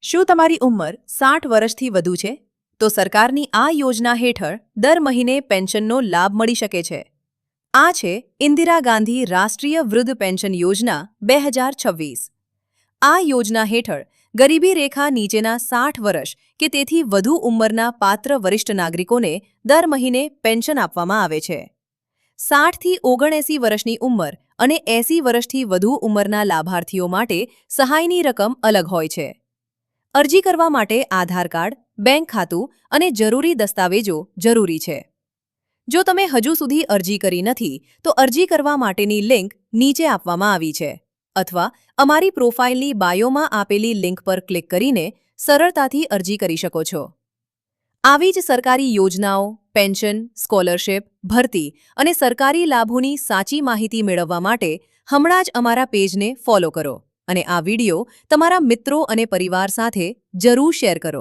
શું તમારી ઉંમર 60 વર્ષથી વધુ છે? તો સરકારની આ યોજના હેઠળ દર મહિને પેન્શનનો લાભ મળી શકે છે. આ છે ઇન્દિરા ગાંધી રાષ્ટ્રીય વૃદ્ધ પેન્શન યોજના 2026. આ યોજના હેઠળ ગરીબી રેખા નીચેના 60 વર્ષ કે તેથી વધુ ઉંમરના પાત્ર વરિષ્ઠ નાગરિકોને દર મહિને પેન્શન આપવામાં આવે છે. 60 થી 79 વર્ષની ઉંમર અને 80 વર્ષથી વધુ ઉંમરના લાભાર્થીઓ માટે સહાયની રકમ અલગ હોય છે. અરજી કરવા માટે આધાર કાર્ડ, બેંક ખાતું અને જરૂરી દસ્તાવેજો જરૂરી છે. જો તમે હજુ સુધી અરજી કરી નથી, તો અરજી કરવા માટેની લિંક નીચે આપવામાં આવી છે અથવા અમારી પ્રોફાઇલની બાયોમાં આપેલી લિંક પર ક્લિક કરીને સરળતાથી અરજી કરી શકો છો. આવી જ સરકારી યોજનાઓ, પેન્શન, સ્કોલરશિપ, ભરતી અને સરકારી લાભોની સાચી માહિતી મેળવવા માટે હમણાં જ અમારા પેજને ફોલો કરો અને આ વિડિયો તમારા મિત્રો અને પરિવાર સાથે જરૂર શેર કરો.